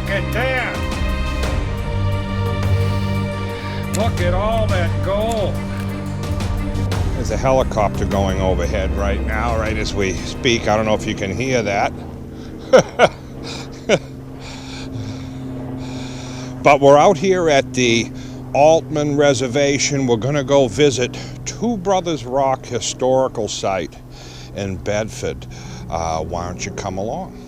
Look at that! Look at all that gold! There's a helicopter going overhead right now, right as we speak. I don't know if you can hear that. But we're out here at the Altman Reservation. We're going to go visit Two Brothers Rock Historical Site in Bedford. Why don't you come along?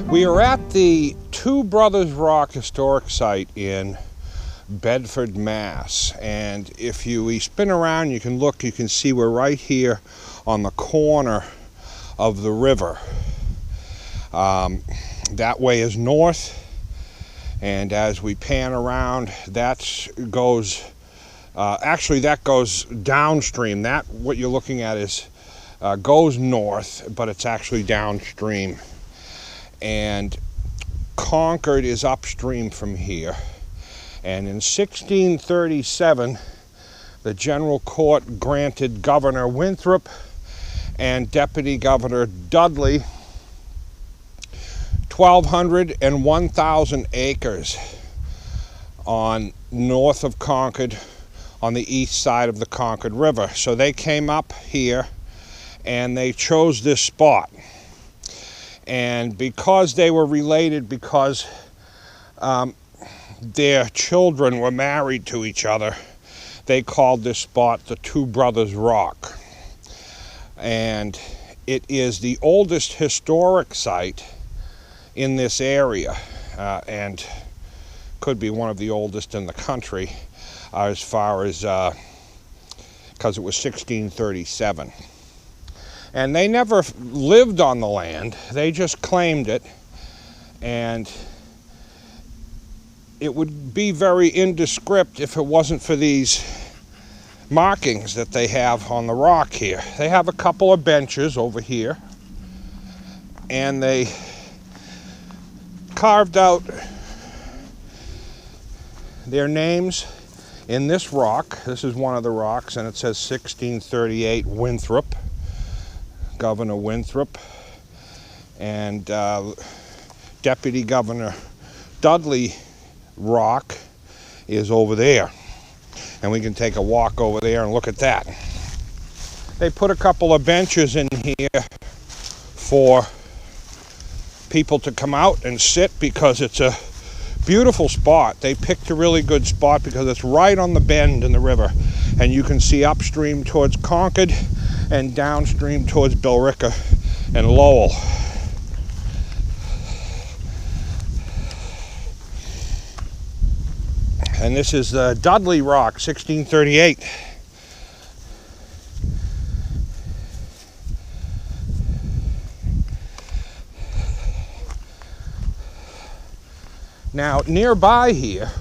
We are at the Two Brothers Rock Historic Site in Bedford, Mass. And if we spin around, you can look, you can see we're right here on the corner of the river. That way is north, and as we pan around, that goes downstream. That, what you're looking at, is goes north, but it's actually downstream. And Concord is upstream from here. And in 1637, the General Court granted Governor Winthrop and Deputy Governor Dudley 1,200 and 1,000 acres on north of Concord, on the east side of the Concord River. So they came up here and they chose this spot. And because they were related, because their children were married to each other, they called this spot the Two Brothers Rock. And it is the oldest historic site in this area, and could be one of the oldest in the country, as far as, because it was 1637. And they never lived on the land, they just claimed it. And it would be very indescript if it wasn't for these markings that they have on the rock here. They have a couple of benches over here, and they carved out their names in this rock. This is one of the rocks, and it says 1638 Winthrop. Governor Winthrop, and Deputy Governor Dudley Rock is over there. And we can take a walk over there and look at that. They put a couple of benches in here for people to come out and sit, because it's a beautiful spot. They picked a really good spot because it's right on the bend in the river, and you can see upstream towards Concord and downstream towards Billerica and Lowell. And this is Dudley Rock, 1638. Now, nearby here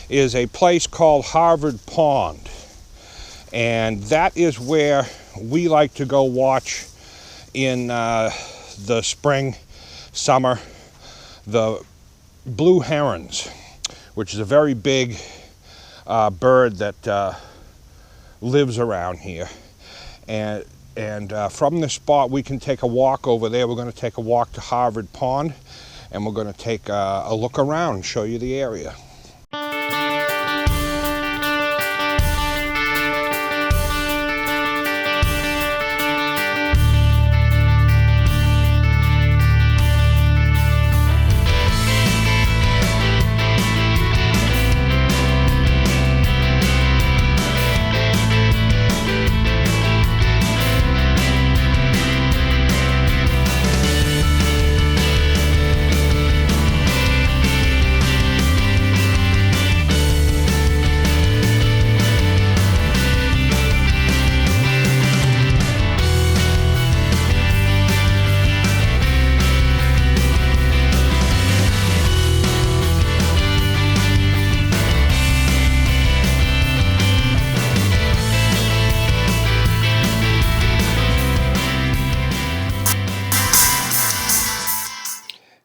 is a place called Harvard Pond. And that is where we like to go watch in the spring, summer, the blue herons, which is a very big bird that lives around here. And from this spot, we can take a walk over there. We're going to take a walk to Harvard Pond, and we're going to take a look around and show you the area.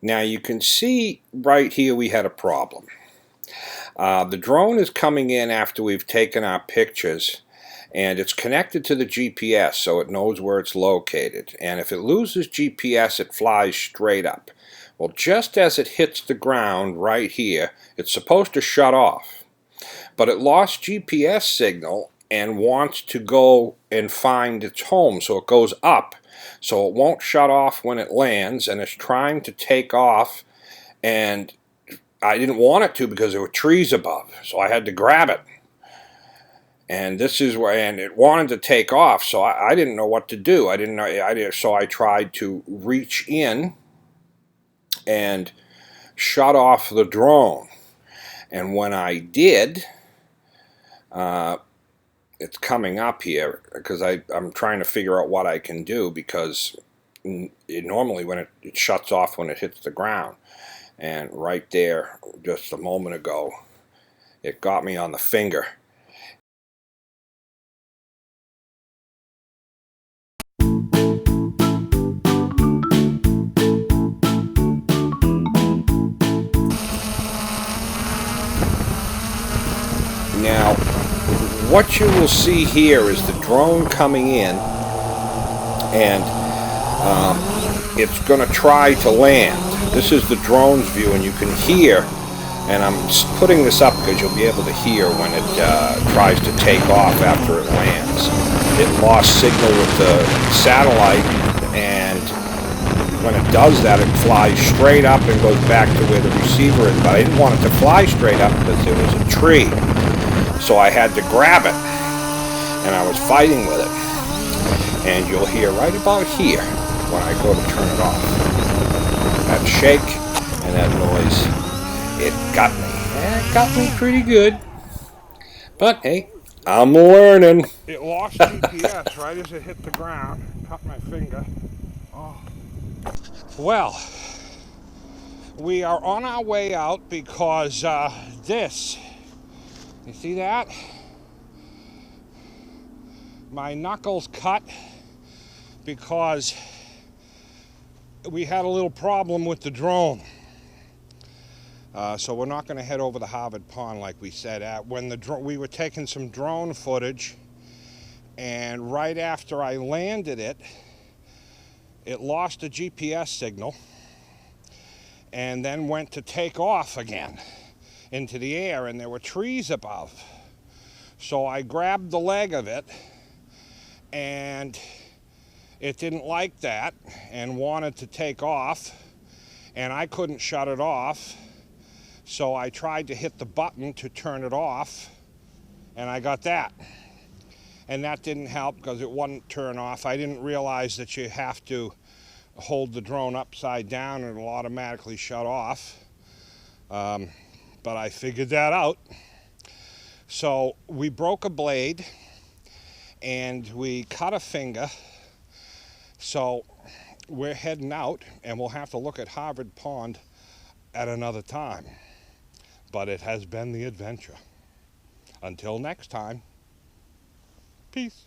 Now you can see right here we had a problem. The drone is coming in after we've taken our pictures, and it's connected to the GPS so it knows where it's located. And if it loses GPS, it flies straight up. Well, just as it hits the ground right here, it's supposed to shut off. But it lost GPS signal and wants to go and find its home, so it goes up. So it won't shut off when it lands, and it's trying to take off, and I didn't want it to because there were trees above, so I had to grab it. And this is where, and it wanted to take off, so I didn't know what to do. I didn't know. So I tried to reach in and shut off the drone. And when I did, it's coming up here because I'm trying to figure out what I can do, because normally when it shuts off when it hits the ground. And right there, just a moment ago, it got me on the finger. Now, what you will see here is the drone coming in, and it's going to try to land. This is the drone's view, and you can hear, and I'm putting this up because you'll be able to hear when it tries to take off after it lands. It lost signal with the satellite, and when it does that, it flies straight up and goes back to where the receiver is. But I didn't want it to fly straight up because there was a tree. So I had to grab it, and I was fighting with it. And you'll hear right about here when I go to turn it off. That shake and that noise, it got me. It got me pretty good. But hey, I'm learning. It lost GPS right as it hit the ground. Cut my finger. Oh. Well, we are on our way out because this, you see that? My knuckles cut because we had a little problem with the drone. So we're not going to head over to Harvard Pond like we said. When we were taking some drone footage, and right after I landed it, it lost a GPS signal and then went to take off again into the air, and there were trees above. So I grabbed the leg of it, and it didn't like that and wanted to take off, and I couldn't shut it off. So I tried to hit the button to turn it off, and I got that. And that didn't help because it wouldn't turn off. I didn't realize that you have to hold the drone upside down and it'll automatically shut off. But I figured that out. So we broke a blade and we cut a finger. So we're heading out, and we'll have to look at Harvard Pond at another time. But it has been the adventure. Until next time, peace.